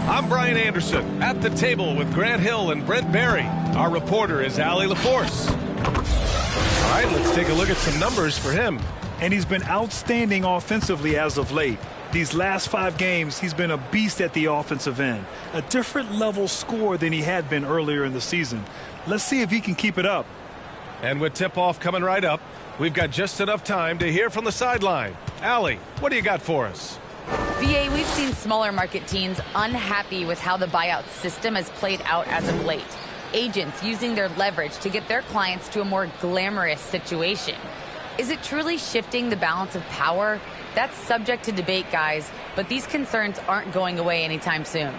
I'm Brian Anderson at the table with Grant Hill and Brent Barry. Our reporter is Allie LaForce. All right, let's take a look at some numbers for him. And he's been outstanding offensively as of late. These last 5 games, he's been a beast at the offensive end. A different level score than he had been earlier in the season. Let's see if he can keep it up. And with tip-off coming right up, we've got just enough time to hear from the sideline. Allie, what do you got for us? VA, we've seen smaller market teams unhappy with how the buyout system has played out as of late. Agents using their leverage to get their clients to a more glamorous situation. Is it truly shifting the balance of power? That's subject to debate, guys, but these concerns aren't going away anytime soon.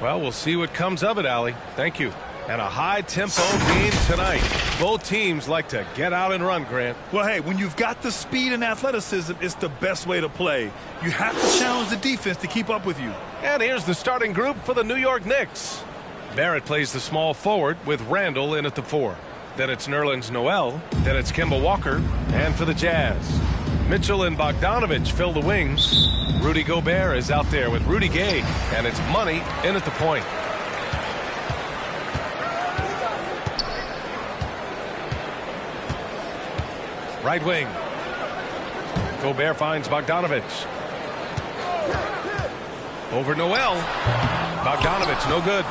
Well, we'll see what comes of it, Allie. Thank you. And a high-tempo game tonight. Both teams like to get out and run, Grant. Well, hey, when you've got the speed and athleticism, it's the best way to play. You have to challenge the defense to keep up with you. And here's the starting group for the New York Knicks. Barrett plays the small forward with Randall in at the 4. Then it's Nerlens Noel. Then it's Kemba Walker. And for the Jazz, Mitchell and Bogdanovich fill the wings. Rudy Gobert is out there with Rudy Gay. And it's Money in at the point. Right wing. Gobert finds Bogdanovich. Over Noel. Bogdanovich, no good.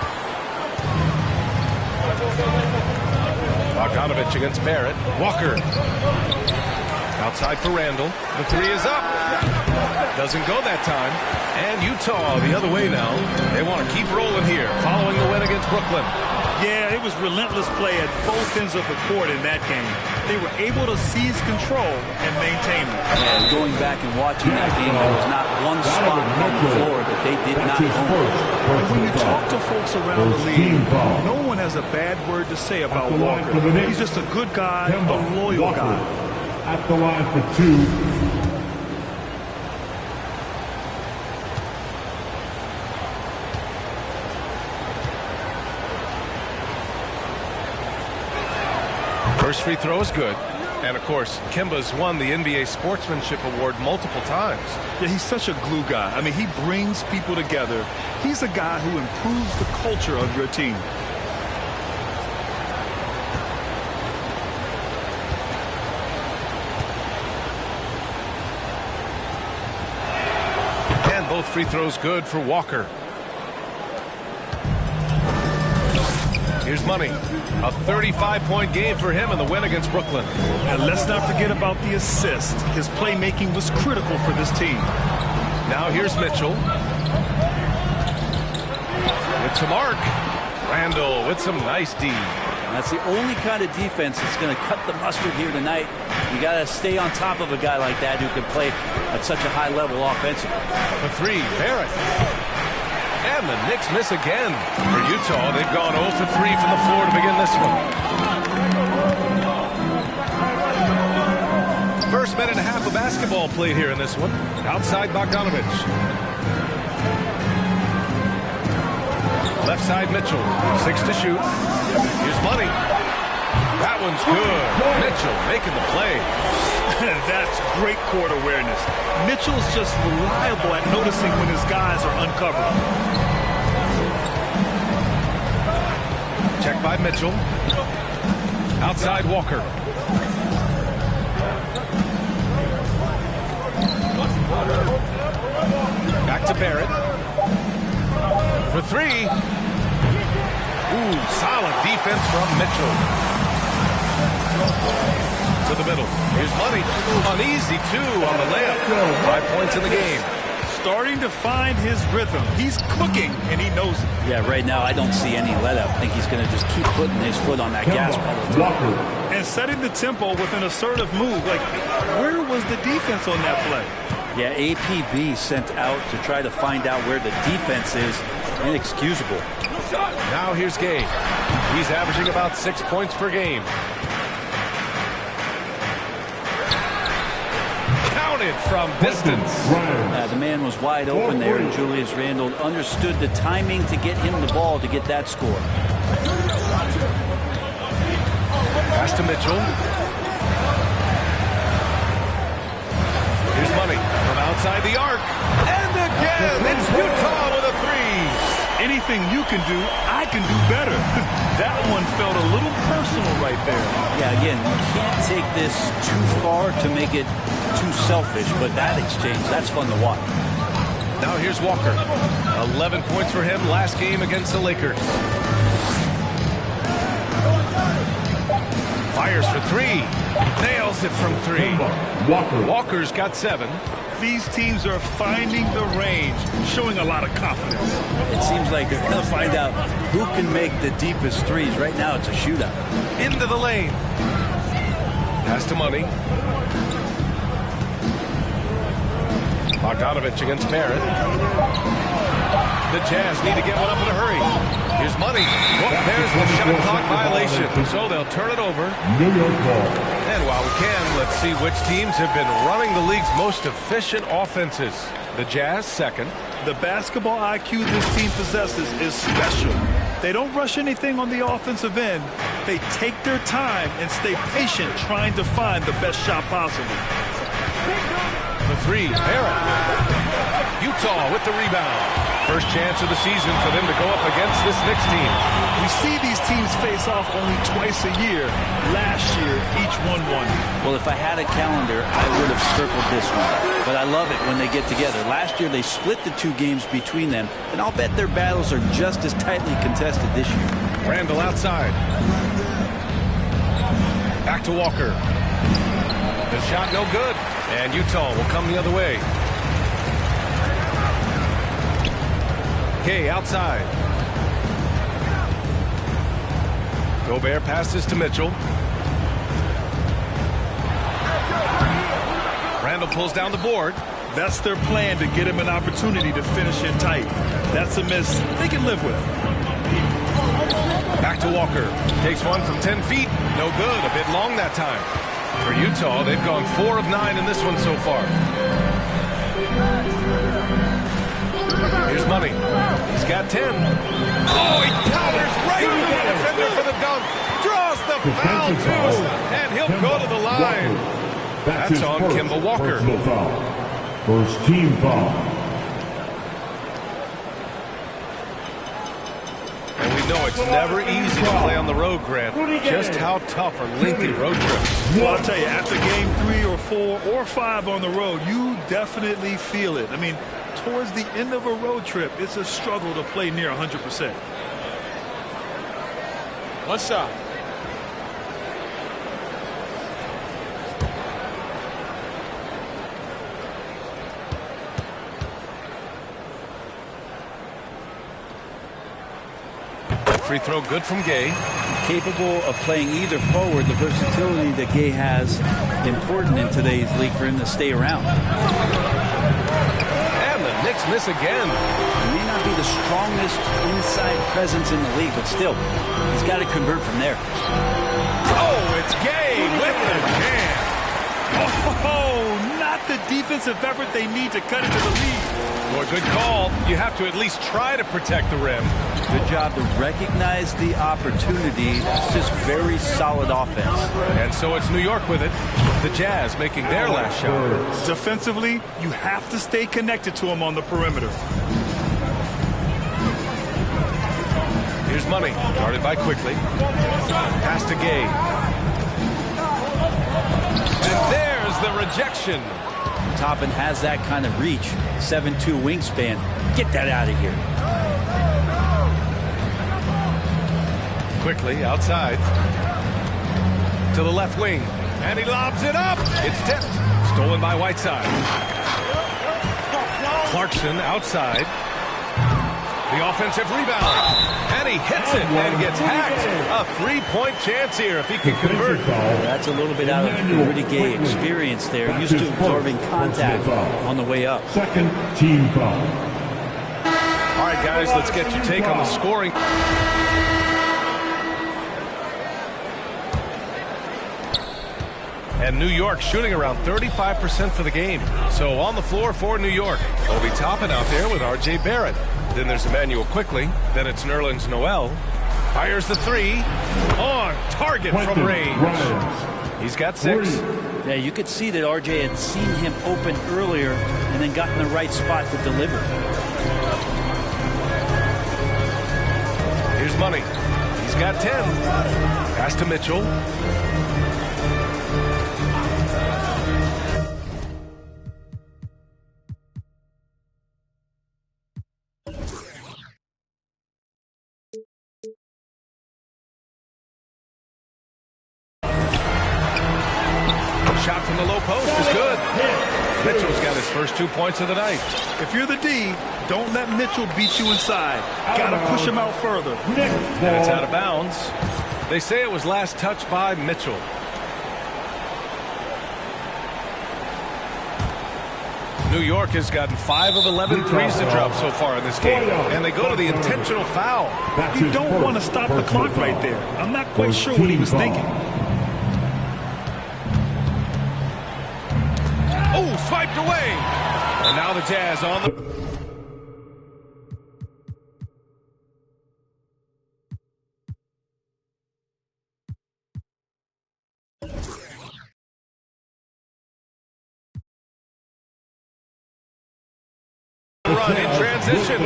Bogdanovich against Barrett. Walker. Outside for Randall. The 3 is up. Doesn't go that time. And Utah the other way now. They want to keep rolling here following the win against Brooklyn. Yeah, it was relentless play at both ends of the court in that game. They were able to seize control and maintain it. Yeah, going back and watching that game, there was not one spot on the floor that they did not own. When you talk to folks around the league, no one has a bad word to say about Walker. He's just a good guy, a loyal guy. At the line for 2. First free throw is good. And, of course, Kemba's won the NBA Sportsmanship Award multiple times. Yeah, he's such a glue guy. I mean, he brings people together. He's a guy who improves the culture of your team. And both free throws good for Walker. Here's Money. A 35-point game for him in the win against Brooklyn. And let's not forget about the assist. His playmaking was critical for this team. Now here's Mitchell. With some arc. Randall with some nice D. That's the only kind of defense that's going to cut the mustard here tonight. You got to stay on top of a guy like that who can play at such a high level offensively. For 3, Barrett. And the Knicks miss again. For Utah, they've gone 0 for 3 from the floor to begin this one. First minute and a half of basketball played here in this one. Outside Bogdanovich. Left side Mitchell. 6 to shoot. Here's Money. That one's good. Mitchell making the play. That's great court awareness. Mitchell's just reliable at noticing when his guys are uncovered. Check by Mitchell. Outside Walker. Back to Barrett. For 3. Ooh, solid defense from Mitchell. To the middle. Here's Money. An easy 2 on the layup. 5 points in the game. Starting to find his rhythm. He's cooking, and he knows it. Yeah, right now I don't see any let up. I think he's going to just keep putting his foot on that gas pedal. And setting the tempo with an assertive move. Like, where was the defense on that play? Yeah, APB sent out to try to find out where the defense is. Inexcusable. Now here's Gay. He's averaging about 6 points per game. Counted from distance. The man was wide open there, and Julius Randle understood the timing to get him the ball to get that score. Pass to Mitchell. Here's Money from outside the arc. And again, it's Utah with a 3. Anything you can do, I can do better. That one felt a little personal right there. Yeah, again, you can't take this too far to make it too selfish, but that exchange, that's fun to watch. Now here's Walker. 11 points for him last game against the Lakers. Fires for three. Nails it from three. Walker's got 7. These teams are finding the range, showing a lot of confidence. It seems like they're going to find out who can make the deepest threes. Right now, it's a shootout. Into the lane. Pass to Money. Bogdanovich against Barrett. The Jazz need to get one up in a hurry. Here's Money. Well, there's the shot clock violation. So they'll turn it over. New York ball. And while we can, let's see which teams have been running the league's most efficient offenses. The Jazz second. The basketball IQ this team possesses is special. They don't rush anything on the offensive end. They take their time and stay patient trying to find the best shot possible. The three, Barrett. Utah with the rebound. First chance of the season for them to go up against this Knicks team. We see these teams face off only twice a year. Last year, each one won. Well, if I had a calendar, I would have circled this one. But I love it when they get together. Last year, they split the 2 games between them, and I'll bet their battles are just as tightly contested this year. Randall outside. Back to Walker. The shot no good. And Utah will come the other way. Kay outside. Gobert passes to Mitchell. Randall pulls down the board. That's their plan, to get him an opportunity to finish it tight. That's a miss they can live with. Back to Walker. Takes one from 10 feet. No good. A bit long that time. For Utah, they've gone 4 of 9 in this one so far. Here's Money. He's got 10. Oh, he counters right to the defender for the dunk. Draws the foul, too. And he'll go to the line. That's on Kemba Walker. First team foul. And we know it's never easy to play on the road, Grant. Just how tough are lengthy road trips. Well, I'll tell you, after game 3 or 4 or 5 on the road, you definitely feel it. I mean, towards the end of a road trip, it's a struggle to play near 100%. One shot. Free throw good from Gay. Capable of playing either forward, the versatility that Gay has, important in today's league for him to stay around. And the Knicks miss again. He may not be the strongest inside presence in the league, but still, he's got to convert from there. Oh, it's Gay with the jam. Oh, not the defensive effort they need to cut into the lead. Boy, good call. You have to at least try to protect the rim. Good job to recognize the opportunity. It's just very solid offense. And so it's New York with it. The Jazz making their last shot. Defensively, you have to stay connected to him on the perimeter. Here's Money. Guarded by Quickly. Pass to Gay. And there's the rejection. Toppin has that kind of reach. 7'2" wingspan. Get that out of here. Quickly outside. To the left wing. And he lobs it up. It's tipped. Stolen by Whiteside. Clarkson outside. The offensive rebound. And he hits it and gets hacked. A 3-point chance here if he can convert. That's a little bit out of Rudy Gay experience there. Used to absorbing contact on the way up. Second team foul. All right, guys, let's get your take on the scoring. And New York shooting around 35% for the game. So on the floor for New York, Obi Toppin out there with R.J. Barrett. Then there's Emmanuel Quickly. Then it's Nerlens Noel. Fires the 3. On target from range. He's got 6. Yeah, you could see that R.J. had seen him open earlier and then got in the right spot to deliver. Here's Money. He's got 10. Pass to Mitchell. Shot from the low post is good. Mitchell's got his first 2 points of the night. If you're the D, don't let Mitchell beat you inside. Got to push him out further. And it's out of bounds. They say it was last touched by Mitchell. New York has gotten 5 of 11 threes to drop so far in this game. And they go to the intentional foul. You don't want to stop the clock right there. I'm not quite sure what he was thinking. Oh, swiped away. And now the Jazz on the... run in transition.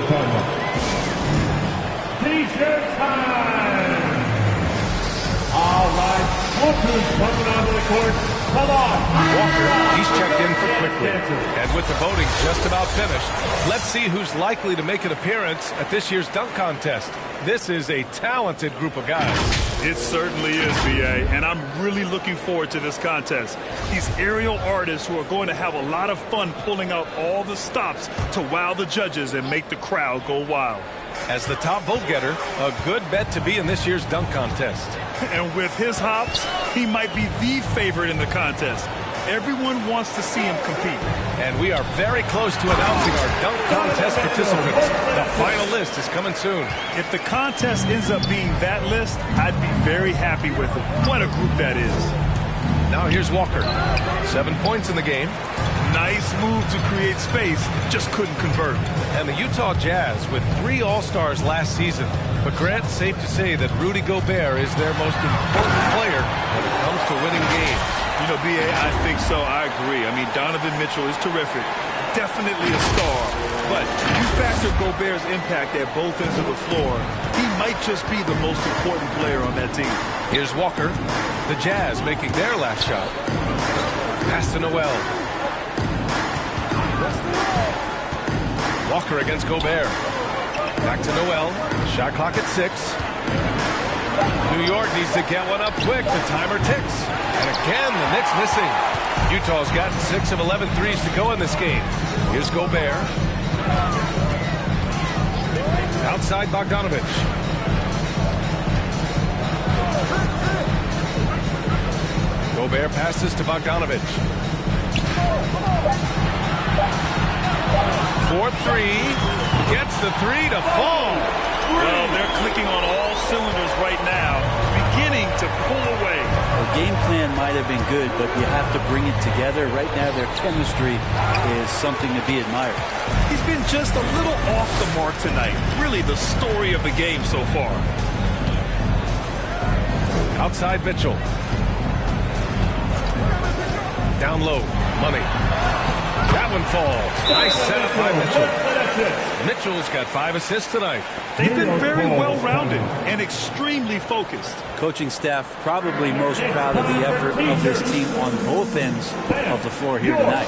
T-shirt time. All right, Walker's coming onto the court. Come on. Walker, he's checked in for quickly. And with the voting just about finished, let's see who's likely to make an appearance at this year's dunk contest. This is a talented group of guys. It certainly is, B.A., and I'm really looking forward to this contest. These aerial artists who are going to have a lot of fun pulling out all the stops to wow the judges and make the crowd go wild. As the top vote getter, a good bet to be in this year's dunk contest. And with his hops, he might be the favorite in the contest. Everyone wants to see him compete. And we are very close to announcing our dunk contest participants. The final list is coming soon. If the contest ends up being that list, I'd be very happy with it. What a group that is. Now here's Walker. 7 points in the game. Nice move to create space, just couldn't convert. And the Utah Jazz with 3 All-Stars last season. But Grant, safe to say that Rudy Gobert is their most important player when it comes to winning games. You know, B.A., I think so. I agree. I mean, Donovan Mitchell is terrific. Definitely a star. But you factor Gobert's impact at both ends of the floor, he might just be the most important player on that team. Here's Walker. The Jazz making their last shot. Pass to Noel. Walker against Gobert. Back to Noel. Shot clock at 6. New York needs to get one up quick. The timer ticks. And again, the Knicks missing. Utah's gotten 6 of 11 threes to go in this game. Here's Gobert. Outside Bogdanovic. Gobert passes to Bogdanovic. 4-3. Gets the 3 to fall. Well, they're clicking on all cylinders right now, beginning to pull away. The game plan might have been good, but you have to bring it together. Right now, their chemistry is something to be admired. He's been just a little off the mark tonight. Really the story of the game so far. Outside Mitchell. Down low. Money. That one falls. Nice setup by Mitchell. Mitchell's got 5 assists tonight. They've been very well-rounded and extremely focused. Coaching staff probably most proud of the effort of this team on both ends of the floor here tonight.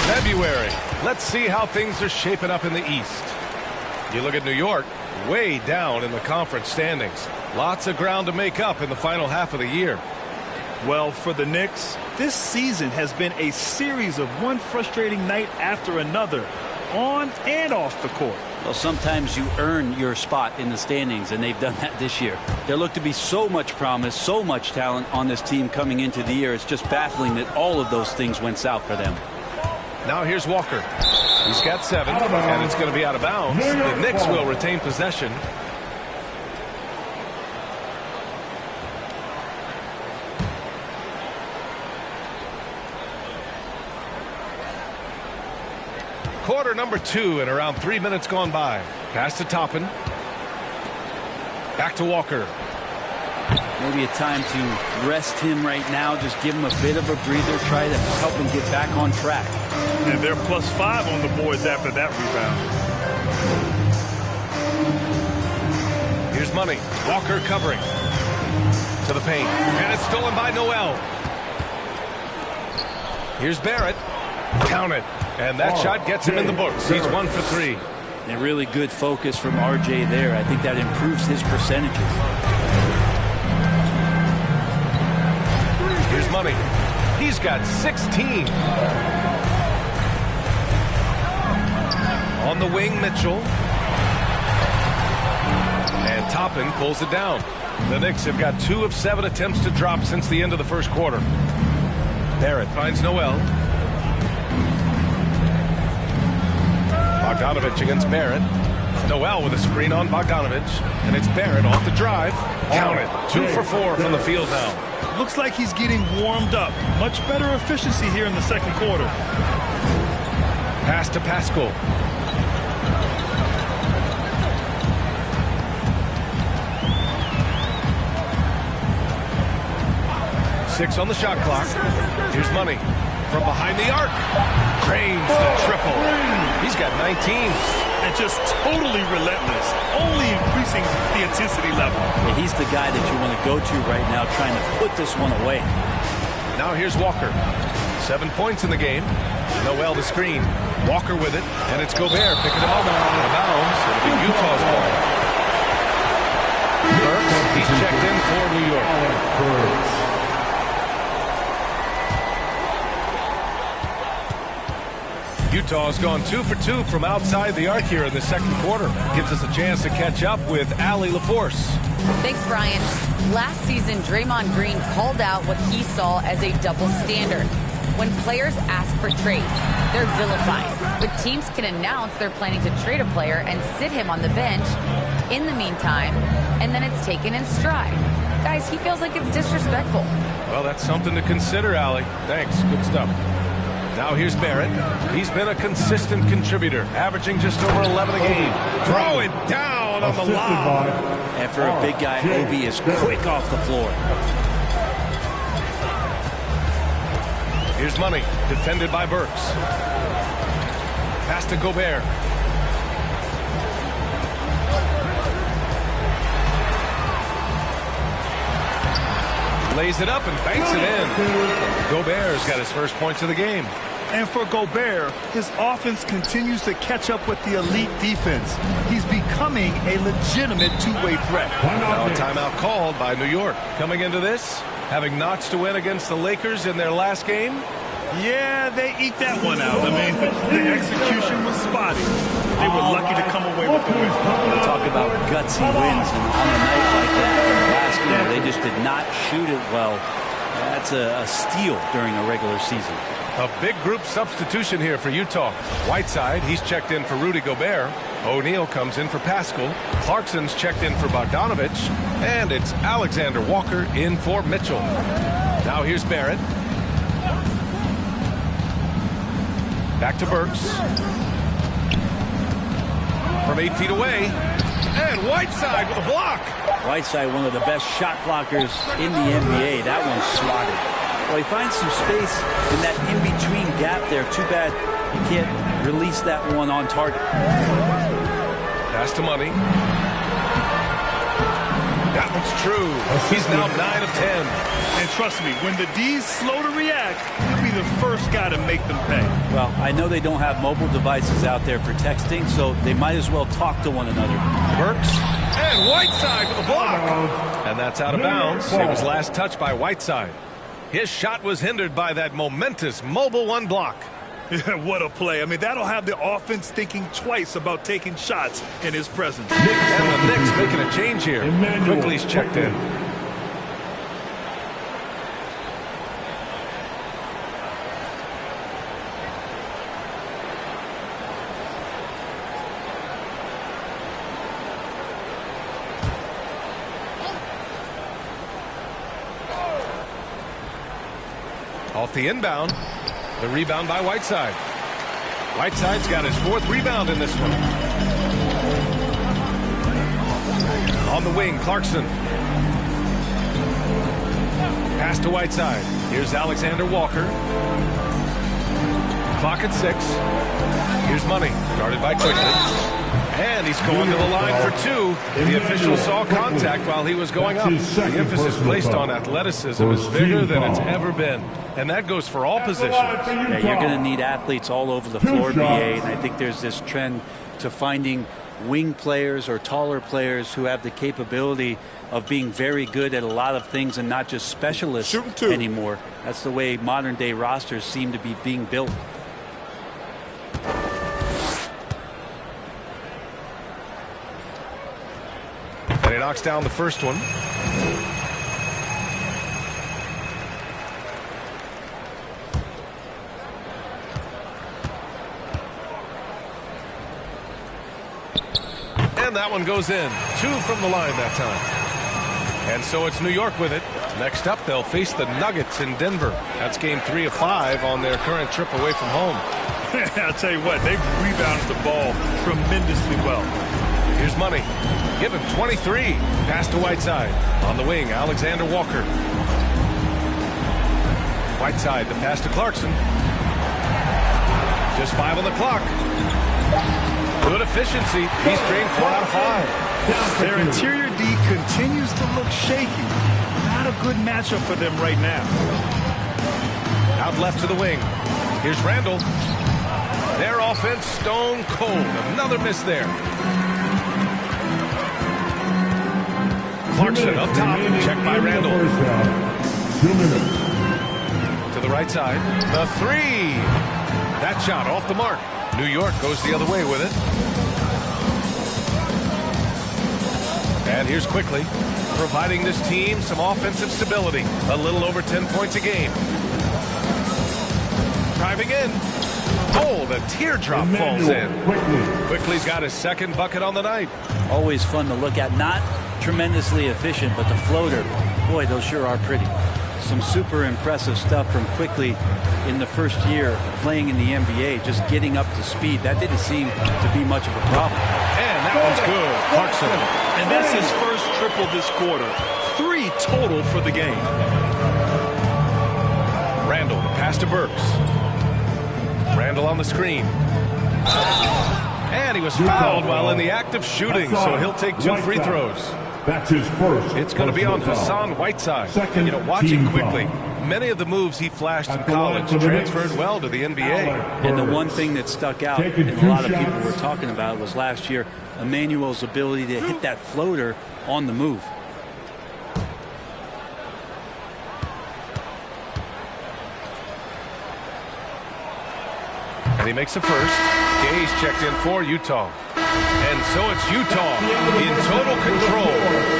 February. Let's see how things are shaping up in the East. You look at New York, way down in the conference standings. Lots of ground to make up in the final half of the year. Well, for the Knicks, this season has been a series of one frustrating night after another, on and off the court. Well, sometimes you earn your spot in the standings, and they've done that this year. There looked to be so much promise, so much talent on this team coming into the year. It's just baffling that all of those things went south for them. Now here's Walker. He's got 7, and it's going to be out of bounds. The Knicks will retain possession. Quarter number 2 and around 3 minutes gone by. Pass to Toppin. Back to Walker. Maybe a time to rest him right now. Just give him a bit of a breather. Try to help him get back on track. And they're +5 on the boards after that rebound. Here's Money. Walker covering. To the paint. And it's stolen by Noel. Here's Barrett. Count it. And that shot gets him in the books. He's 1 for 3. And a really good focus from RJ there. I think that improves his percentages. Here's Money. He's got 16. On the wing, Mitchell. And Toppin pulls it down. The Knicks have got 2 of 7 attempts to drop since the end of the first quarter. Barrett finds Noel. Bogdanovich against Barrett. Noel with a screen on Bogdanovich. And it's Barrett off the drive. Count it. 2 for 4 from the field now. Looks like he's getting warmed up. Much better efficiency here in the second quarter. Pass to Pascal. Six on the shot clock. Here's Money. From behind the arc. Cranes the triple. He's got 19. And just totally relentless. Only increasing the intensity level. Yeah, he's the guy that you want to go to right now, trying to put this one away. Now here's Walker. 7 points in the game. Noel the screen. Walker with it. And it's Gobert picking him up out of bounds. It'll be Utah's ball. Burks, he's checked in for New York. Utah's gone 2 for 2 from outside the arc here in the second quarter. Gives us a chance to catch up with Allie LaForce. Thanks, Brian. Last season, Draymond Green called out what he saw as a double standard. When players ask for trades, they're vilified. But teams can announce they're planning to trade a player and sit him on the bench in the meantime, and then it's taken in stride. Guys, he feels like it's disrespectful. Well, that's something to consider, Allie. Thanks. Good stuff. Now here's Barrett. He's been a consistent contributor, averaging just over 11 a game. Throw it down on the lob. And for a big guy, Obi is quick off the floor. Here's Money, defended by Burks. Pass to Gobert. Lays it up and banks it in. Gobert's got his first points of the game. And for Gobert, his offense continues to catch up with the elite defense. He's becoming a legitimate two-way threat. Now a timeout called by New York. Coming into this, having notched to win against the Lakers in their last game. Yeah, they eke that one out. I mean, the execution was spotty. They were lucky to come away with the win. We talk about gutsy wins, and on a night like that in the last game where they just did not shoot it well, that's a steal during a regular season. A big group substitution here for Utah. Whiteside, he's checked in for Rudy Gobert. O'Neal comes in for Pascal. Clarkson's checked in for Bogdanovich. And it's Alexander Walker in for Mitchell. Now here's Barrett. Back to Burks. From 8 feet away. And Whiteside with a block. Whiteside, one of the best shot blockers in the NBA. That one's swatted. Well, he finds some space in that in-between gap there. Too bad he can't release that one on target. Pass to Money. That one's true. He's now 9 of 10. And trust me, when the D's slow to react, he'll be the first guy to make them pay. Well, I know they don't have mobile devices out there for texting, so they might as well talk to one another. Burks and Whiteside with a block. And that's out of bounds. It was last touched by Whiteside. His shot was hindered by that momentous Mobile One block. Yeah, what a play. I mean, that'll have the offense thinking twice about taking shots in his presence. And the Knicks making a change here. Quickly's checked in. Off the inbound. The rebound by Whiteside. Whiteside's got his 4th rebound in this one. On the wing, Clarkson. Pass to Whiteside. Here's Alexander Walker. Clock at 6. Here's Money. Guarded by Quickly. And he's going to the line for 2. The official saw contact while he was going up. The emphasis placed on athleticism is bigger than it's ever been. And that goes for all positions. Yeah, you're going to need athletes all over the floor, BA, and I think there's this trend to finding wing players or taller players who have the capability of being very good at a lot of things and not just specialists anymore. That's the way modern day rosters seem to be being built. And he knocks down the first one. And that one goes in. 2 from the line that time. And so it's New York with it. Next up, they'll face the Nuggets in Denver. That's game 3 of 5 on their current trip away from home. I'll tell you what, they've rebounded the ball tremendously well. Here's Money. Give him 23. Pass to Whiteside. On the wing, Alexander Walker. Whiteside, the pass to Clarkson. Just 5 on the clock. Good efficiency. He's drained 4 out of 5. Their interior D continues to look shaky. Not a good matchup for them right now. Out left to the wing. Here's Randall. Their offense stone cold. Another miss there. Clarkson up top. Checked by Randall. 2 minutes. To the right side. The 3. That shot off the mark. New York goes the other way with it. And here's Quickly, providing this team some offensive stability. A little over 10 points a game. Driving in. Oh, the teardrop falls in. Quickly's got his 2nd bucket on the night. Always fun to look at. Not tremendously efficient, but the floater, boy, those sure are pretty. Some super impressive stuff from Quickly in the first year playing in the NBA, just getting up to speed. That didn't seem to be much of a problem. And that one's good. Clarkson. And that's his first triple this quarter. 3 total for the game. Randall, the pass to Burks. Randall on the screen. And he was fouled while in the act of shooting, so he'll take 2 free throws. That's his first. It's going to be on Hassan Whiteside. You know, watching Quickly, many of the moves he flashed in college transferred well to the NBA. And the one thing that stuck out, and a lot of people were talking about, was last year, Emmanuel's ability to hit that floater on the move. And he makes the first. Gay's checked in for Utah. And so it's Utah in total control,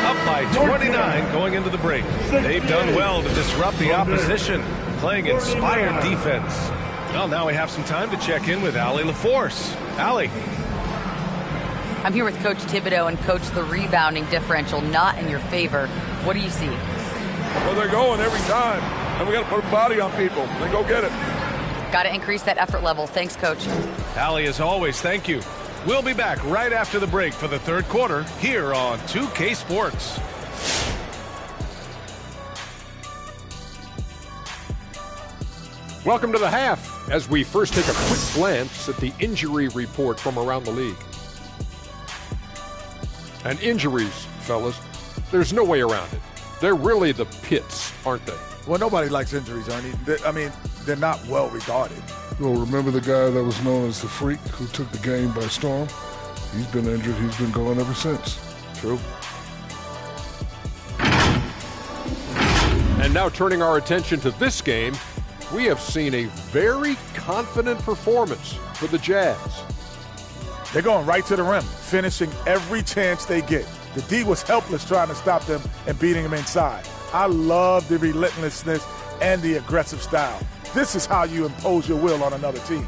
up by 29 going into the break. They've done well to disrupt the opposition, playing inspired defense. Well, now we have some time to check in with Allie LaForce. Allie. I'm here with Coach Thibodeau, and Coach, the rebounding differential not in your favor. What do you see? Well, they're going every time, and we got to put a body on people. Then go get it. Got to increase that effort level. Thanks, Coach. Allie, as always, thank you. We'll be back right after the break for the 3rd quarter here on 2K Sports. Welcome to the half, as we first take a quick glance at the injury report from around the league. And injuries, fellas, there's no way around it. They're really the pits, aren't they? Well, nobody likes injuries, Ernie. They're not well regarded. Well, remember the guy that was known as the Freak who took the game by storm? He's been injured. He's been gone ever since. True. And now turning our attention to this game, we have seen a very confident performance for the Jazz. They're going right to the rim, finishing every chance they get. The D was helpless trying to stop them and beating them inside. I love the relentlessness and the aggressive style. This is how you impose your will on another team.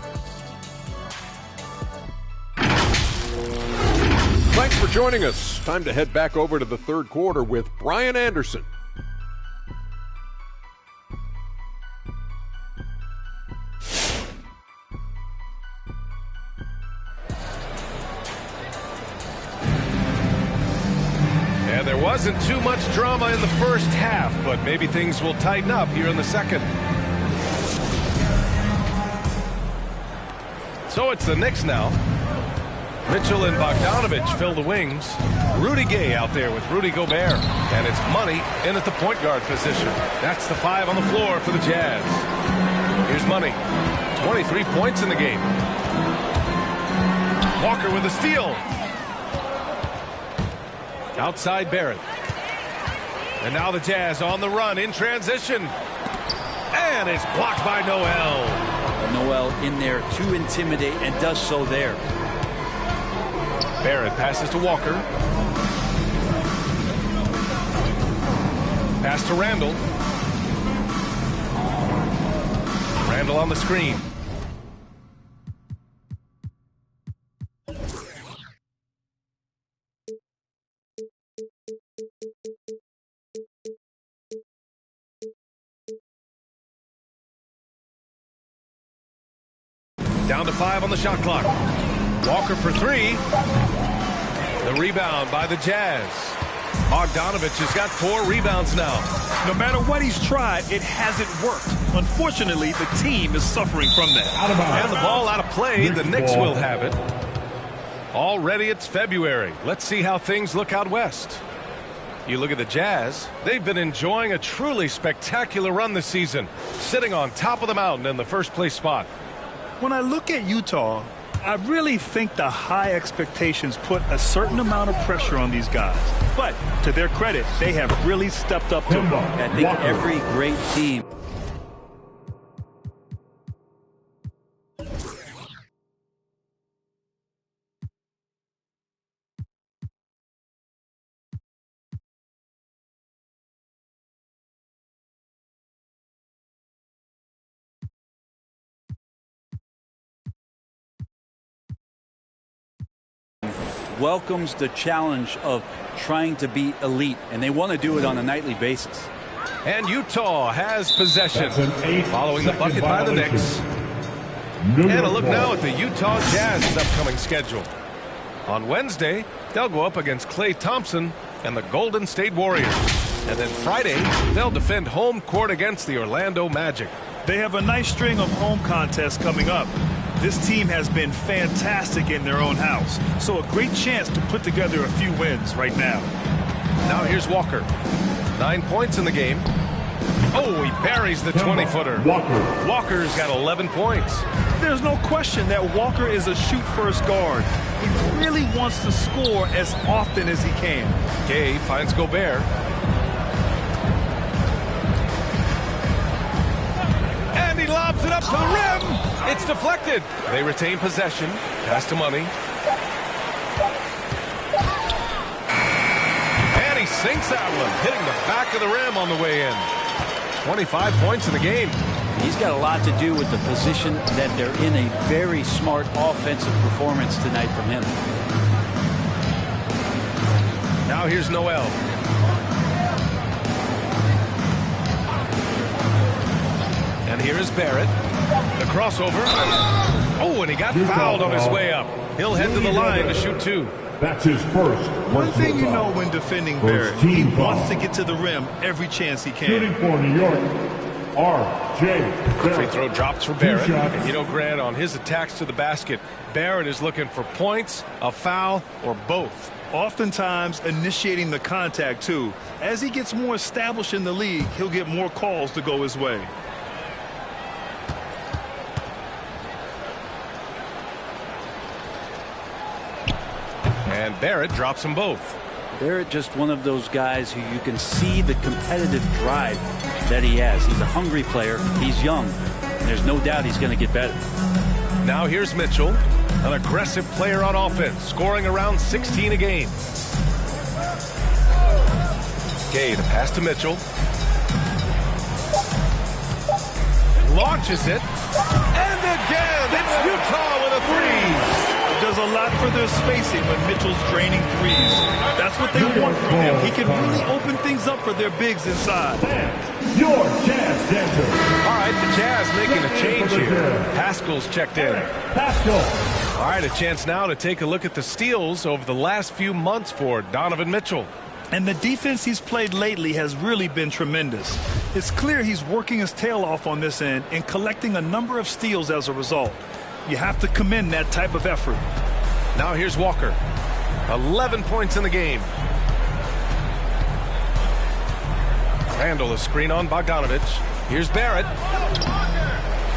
Thanks for joining us. Time to head back over to the third quarter with Brian Anderson. And there wasn't too much drama in the first half, but maybe things will tighten up here in the second. So it's the Knicks now. Mitchell and Bogdanovich fill the wings. Rudy Gay out there with Rudy Gobert. And it's Money in at the point guard position. That's the 5 on the floor for the Jazz. Here's Money. 23 points in the game. Walker with a steal. Outside Barrett. And now the Jazz on the run in transition. And it's blocked by Noel. Noel in there to intimidate and does so there. Barrett passes to Walker. Pass to Randall. Randall on the screen. Down to 5 on the shot clock. Walker for 3. The rebound by the Jazz. Bogdanovich has got 4 rebounds now. No matter what he's tried, it hasn't worked. Unfortunately, the team is suffering from that. And the ball out of play. The Knicks will have it. Already it's February. Let's see how things look out west. You look at the Jazz. They've been enjoying a truly spectacular run this season, sitting on top of the mountain in the first place spot. When I look at Utah, I really think the high expectations put a certain amount of pressure on these guys. But to their credit, they have really stepped up to it. I think every great team. Welcomes the challenge of trying to be elite, and they want to do it on a nightly basis. And Utah has possession following the bucket by the Knicks. And a look now at the Utah Jazz's upcoming schedule. On Wednesday, they'll go up against Klay Thompson and the Golden State Warriors. And then Friday, they'll defend home court against the Orlando Magic. They have a nice string of home contests coming up. This team has been fantastic in their own house, so a great chance to put together a few wins right now. Now here's Walker. 9 points in the game. Oh, he buries the 20-footer. Walker's got 11 points. There's no question that Walker is a shoot-first guard. He really wants to score as often as he can. Gay finds Gobert. And he lobs it up to the rim. It's deflected. They retain possession. Pass to Money. And he sinks that one, hitting the back of the rim on the way in. 25 points in the game. He's got a lot to do with the position that they're in. A very smart offensive performance tonight from him. Now here's Noel. And here is Barrett. The crossover. Oh, and he got fouled on his way up. He'll head to the line to shoot 2. That's his first. One thing you know when defending Barrett, he wants to get to the rim every chance he can. Shooting for New York, R.J. Free throw drops for Barrett. And you know, Grant, on his attacks to the basket, Barrett is looking for points, a foul, or both. Oftentimes initiating the contact, too. As he gets more established in the league, he'll get more calls to go his way. And Barrett drops them both. They're just one of those guys who you can see the competitive drive that he has. He's a hungry player. He's young. And there's no doubt he's going to get better. Now here's Mitchell, an aggressive player on offense, scoring around 16 a game. Gay, the pass to Mitchell. Launches it. And again, it's Utah with a three. Does a lot for their spacing when Mitchell's draining threes. That's what they want from him. He can really open things up for their bigs inside. Your Jazz Dancer. All right, the Jazz making a change here. Pascal's checked in. Pascal. All right, a chance now to take a look at the steals over the last few months for Donovan Mitchell. And the defense he's played lately has really been tremendous. It's clear he's working his tail off on this end and collecting a number of steals as a result. You have to commend that type of effort. Now here's Walker. 11 points in the game. Randall, a screen on Bogdanovich. Here's Barrett.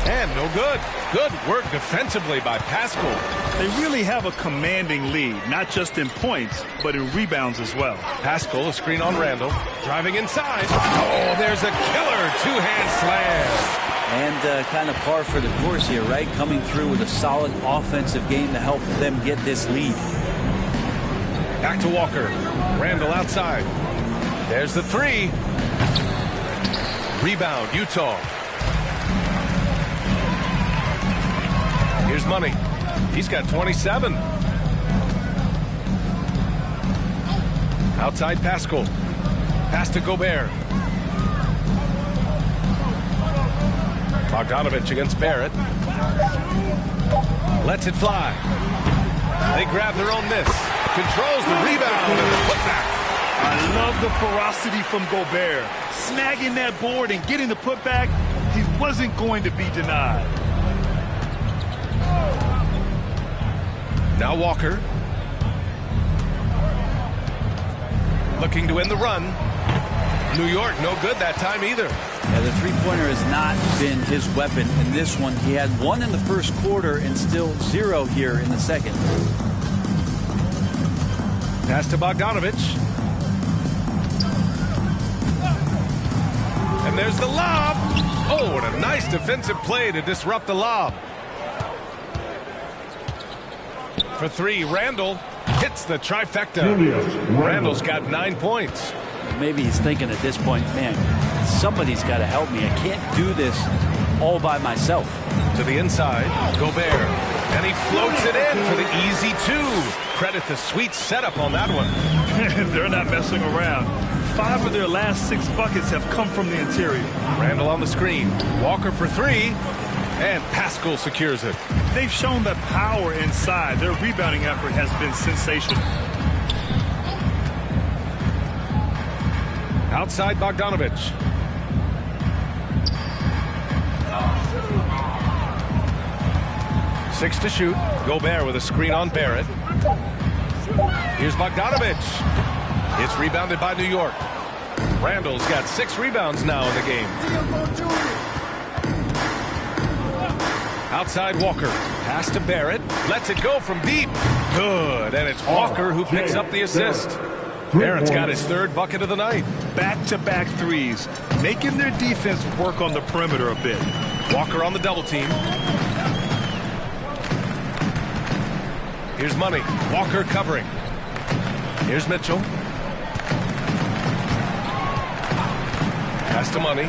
And no good. Good work defensively by Pascal. They really have a commanding lead, not just in points, but in rebounds as well. Pascal, a screen on Randall. Driving inside. Oh, there's a killer two-hand slam. And kind of par for the course here, right? Coming through with a solid offensive game to help them get this lead. Back to Walker. Randall outside. There's the three. Rebound, Utah. Here's Money. He's got 27. Outside Pascal. Pass to Gobert. Bogdanovich against Barrett. Lets it fly. They grab their own miss. Controls the rebound and the putback. I love the ferocity from Gobert. Snagging that board and getting the putback, he wasn't going to be denied. Now Walker. Looking to win the run. New York, no good that time either. Yeah, the three-pointer has not been his weapon in this one. He had one in the first quarter and still zero here in the second. Pass to Bogdanovich. And there's the lob. Oh, what a nice defensive play to disrupt the lob. For three, Randall hits the trifecta. Randall's got 9 points. Maybe he's thinking at this point, man, somebody's got to help me. I can't do this all by myself. To the inside, Gobert. And he floats it in for the easy two. Credit the sweet setup on that one. They're not messing around. 5 of their last 6 buckets have come from the interior. Randall on the screen. Walker for three. And Pascal secures it. They've shown the power inside. Their rebounding effort has been sensational. Outside Bogdanovich. Six to shoot. Gobert with a screen on Barrett. Here's Bogdanovich. It's rebounded by New York. Randall's got 6 rebounds now in the game. Outside Walker. Pass to Barrett. Lets it go from deep. Good. And it's Walker who picks up the assist. Barrett's got his 3rd bucket of the night. Back-to-back threes, making their defense work on the perimeter a bit. Walker on the double team. Here's Money. Walker covering. Here's Mitchell. Pass to Money.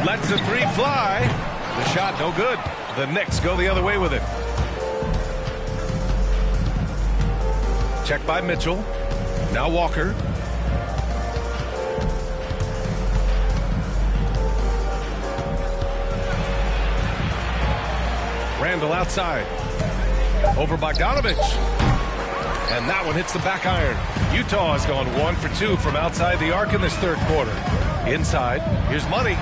Lets the three fly. The shot no good. The Knicks go the other way with it. Check by Mitchell. Now Walker. Randall outside. Over Bogdanovich. And that one hits the back iron. Utah has gone 1 for 2 from outside the arc in this 3rd quarter. Inside. Here's Money.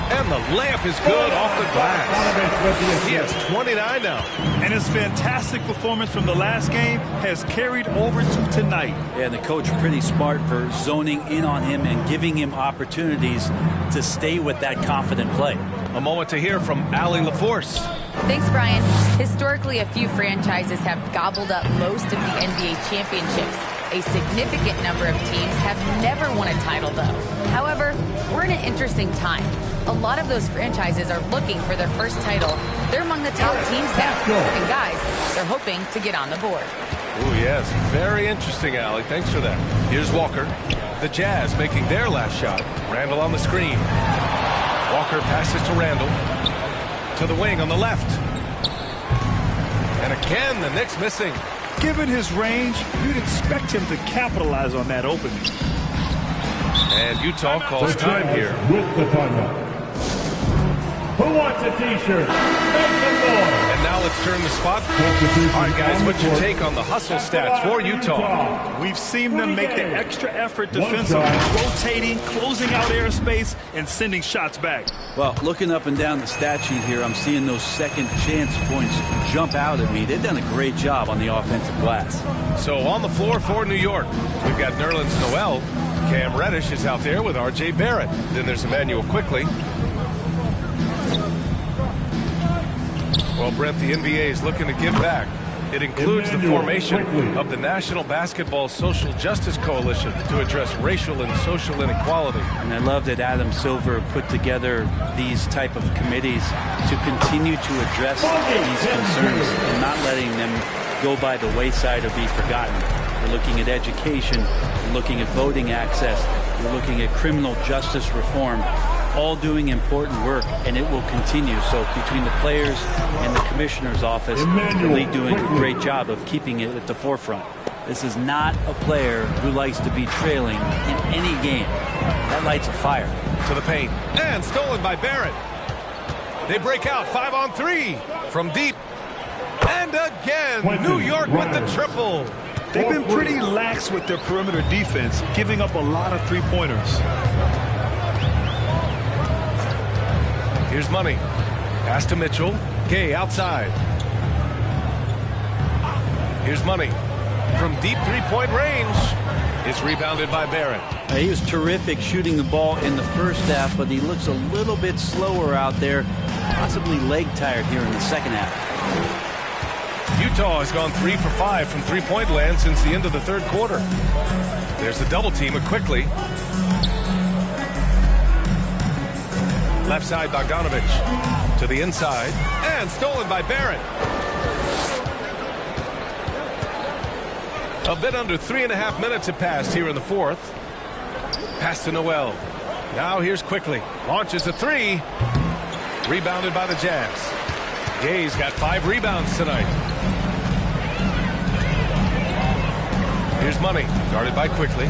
And the layup is good off the glass. He has 29 now. And his fantastic performance from the last game has carried over to tonight. Yeah, and the coach pretty smart for zoning in on him and giving him opportunities to stay with that confident play. A moment to hear from Allie LaForce. Thanks, Brian. Historically, a few franchises have gobbled up most of the NBA championships. A significant number of teams have never won a title, though. However, we're in an interesting time. A lot of those franchises are looking for their first title. They're among the top teams now. And guys, they're hoping to get on the board. Oh, yes. Very interesting, Allie. Thanks for that. Here's Walker. The Jazz making their last shot. Randall on the screen. Walker passes to Randall. To the wing on the left. And again, the Knicks missing. Given his range, you'd expect him to capitalize on that opening. And Utah calls time here. With the timeout. Who wants a T-shirt? Make some noise. And now let's turn the spot. All right, guys, what's your take on the hustle stats for Utah? We've seen them make the extra effort defensively, rotating, closing out airspace, and sending shots back. Well, looking up and down the stat sheet here, I'm seeing those second chance points jump out at me. They've done a great job on the offensive glass. So on the floor for New York, we've got Nerlens Noel. Cam Reddish is out there with R.J. Barrett. Then there's Emmanuel Quickley. Well, Brent, the NBA is looking to give back. It includes the formation of the National Basketball Social Justice Coalition to address racial and social inequality. And I love that Adam Silver put together these type of committees to continue to address these concerns and not letting them go by the wayside or be forgotten. We're looking at education, we're looking at voting access, we're looking at criminal justice reform, all doing important work, and it will continue. So between the players and the commissioner's office, the league doing a great job of keeping it at the forefront. This is not a player who likes to be trailing in any game. That lights a fire. To the paint, and stolen by Barrett. They break out 5-on-3 from deep. And again, New York with the triple. They've been pretty lax with their perimeter defense, giving up a lot of three-pointers. Here's Money. Pass to Mitchell. Gay outside. Here's Money. From deep three-point range. It's rebounded by Barrett. He was terrific shooting the ball in the first half, but he looks a little bit slower out there, possibly leg-tired here in the second half. Utah has gone 3 for 5 from three-point land since the end of the third quarter. There's the double team quickly. Left side, Bogdanovich to the inside, and stolen by Barrett. A bit under 3.5 minutes have passed here in the fourth. Pass to Noel. Now here's Quickley. Launches a three. Rebounded by the Jazz. Gay's got 5 rebounds tonight. Here's Money. Guarded by Quickley.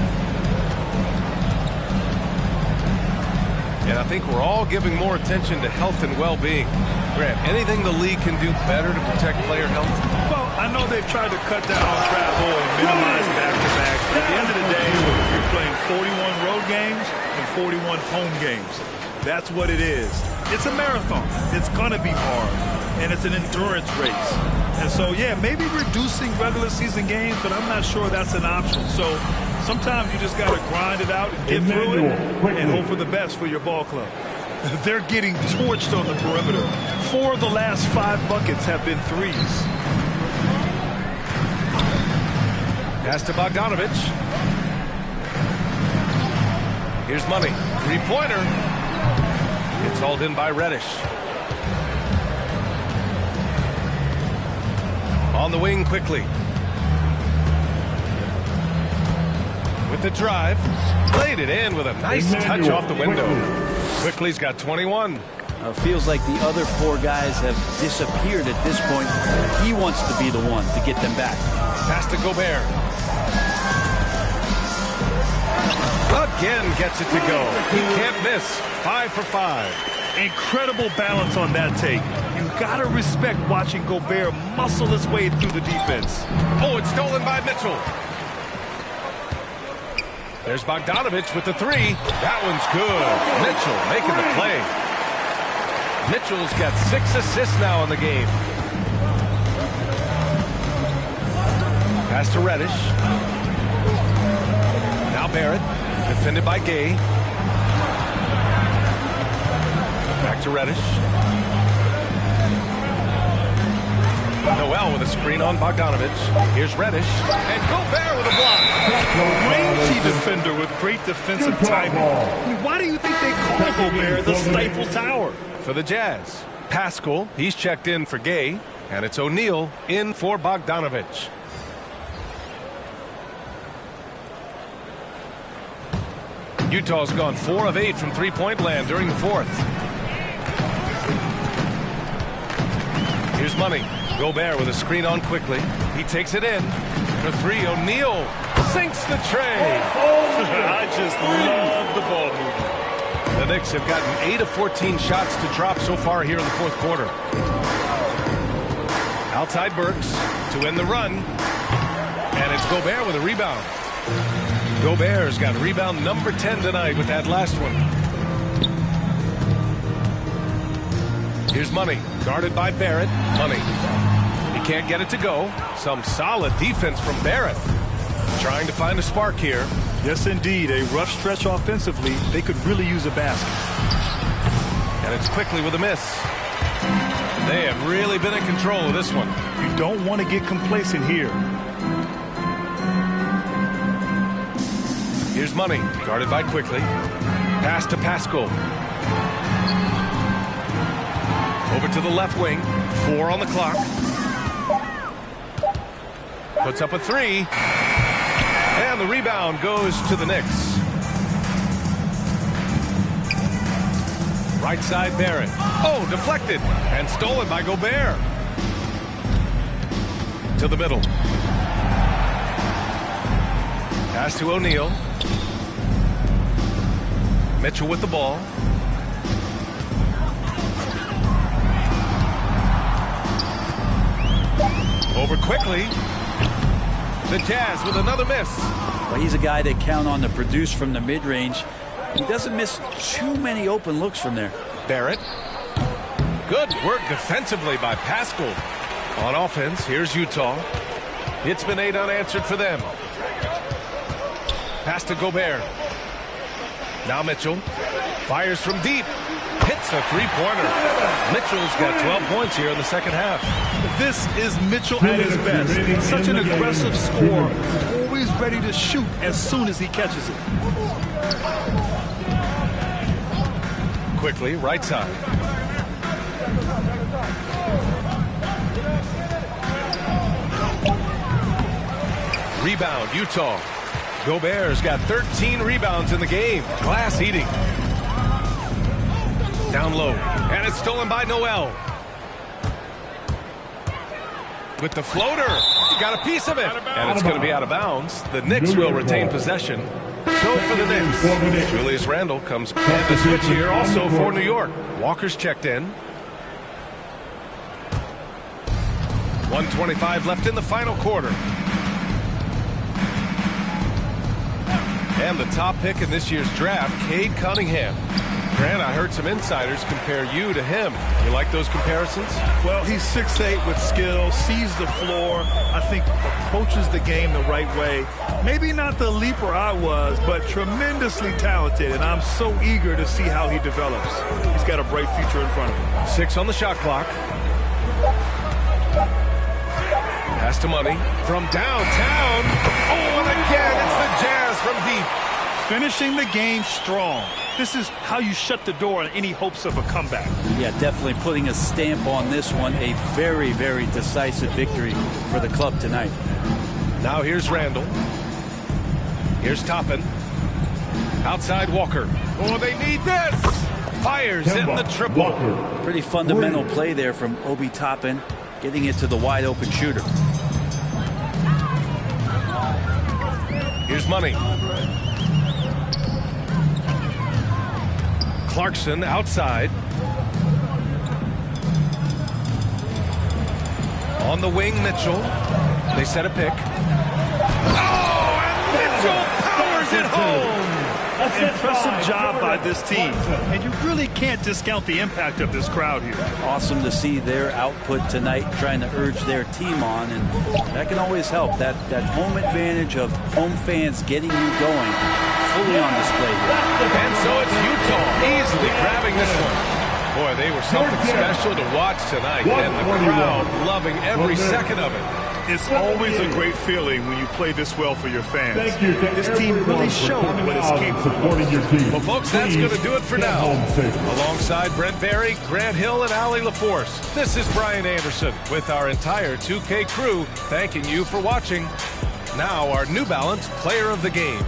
And I think we're all giving more attention to health and well-being. Grant, anything the league can do better to protect player health? Well, I know they've tried to cut down on travel and minimize back-to-backs, but at the end of the day, you're playing 41 road games and 41 home games. That's what it is. It's a marathon. It's going to be hard, and it's an endurance race. And so, yeah, maybe reducing regular season games, but I'm not sure that's an option. So sometimes you just got to grind it out and get through it and hope for the best for your ball club. They're getting torched on the perimeter. 4 of the last 5 buckets have been threes. Pass to Bogdanovich. Here's Money. Three-pointer. It's hauled in by Reddish. On the wing quickly. With the drive. Laid it in with a nice touch off the window. Quickley's got 21. Feels like the other 4 guys have disappeared at this point. He wants to be the one to get them back. Pass to Gobert. Again gets it to go. He can't miss. 5 for 5. Incredible balance on that take. You got to respect watching Gobert muscle his way through the defense. Oh, it's stolen by Mitchell. There's Bogdanovich with the three. That one's good. Mitchell making the play. Mitchell's got 6 assists now in the game. Pass to Reddish. Now Barrett. Defended by Gay. Back to Reddish. Noel with a screen on Bogdanovich. Here's Reddish. And Gobert with a block. Rangy defender with great defensive timing. I mean, why do you think they call Gobert the Stifle Tower? For the Jazz, Pascal, he's checked in for Gay. And it's O'Neal in for Bogdanovich. Utah's gone 4 of 8 from three-point land during the fourth. Here's Money. Gobert with a screen on quickly. He takes it in. For three, O'Neal sinks the tray. I just love the ball movement. The Knicks have gotten 8 of 14 shots to drop so far here in the fourth quarter. Outside Burks to end the run. And it's Gobert with a rebound. Gobert's got rebound number 10 tonight with that last one. Here's Money, guarded by Barrett. Money. He can't get it to go. Some solid defense from Barrett. Trying to find a spark here. Yes, indeed. A rough stretch offensively. They could really use a basket. And it's quickly with a miss. They have really been in control of this one. You don't want to get complacent here. Here's Money, guarded by Quickly. Pass to Pascal. Over to the left wing. 4 on the clock. Puts up a 3. And the rebound goes to the Knicks. Right side Barrett. Oh, deflected. And stolen by Gobert. To the middle. Pass to O'Neal. Mitchell with the ball. Over Quickly. The Jazz with another miss. Well, he's a guy they count on to produce from the mid-range. He doesn't miss too many open looks from there. Barrett. Good work defensively by Pascal. On offense, here's Utah. It's been 8 unanswered for them. Pass to Gobert. Now Mitchell. Fires from deep. Hits a three-pointer. Mitchell's got 12 points here in the second half. This is Mitchell at his best. Such an aggressive scorer. Always ready to shoot as soon as he catches it. Quickly, right side. Rebound, Utah. Gobert's got 13 rebounds in the game. Glass eating. Down low. And it's stolen by Noel. With the floater. Got a piece of it. And it's going to be out of bounds. The Knicks will retain possession. So for the Knicks, Julius Randle comes and the switch here also for New York. Walker's checked in. 1:25 left in the final quarter. And the top pick in this year's draft, Cade Cunningham. Grant, I heard some insiders compare you to him. You like those comparisons? Well, he's 6'8" with skill, sees the floor, I think approaches the game the right way. Maybe not the leaper I was, but tremendously talented, and I'm so eager to see how he develops. He's got a bright future in front of him. 6 on the shot clock. Pass to Money from downtown. Oh, and again, it's the Jazz from deep. Finishing the game strong. This is how you shut the door on any hopes of a comeback. Yeah, definitely putting a stamp on this one. A very, very decisive victory for the club tonight. Now here's Randle. Here's Toppin. Outside Walker. Oh, they need this. Fires in the triple. Pretty fundamental play there from Obi Toppin, getting it to the wide open shooter. Here's Money. Clarkson outside. On the wing, Mitchell. They set a pick. Oh, and Mitchell powers it home. Impressive job by this team. And you really can't discount the impact of this crowd here. Awesome to see their output tonight, trying to urge their team on, and that can always help. That home advantage of home fans getting you going, fully on display here. And so it's Utah easily grabbing this one. Boy, they were something special to watch tonight, and the crowd loving every second of it. It's always a great feeling when you play this well for your fans. Thank you to This team really showed what it's capable of. supporting your team. Well, folks, that's going to do it for Get now. home safely. Alongside Brent Barry, Grant Hill, and Allie LaForce, this is Brian Anderson with our entire 2K crew thanking you for watching. Now, our New Balance Player of the Game.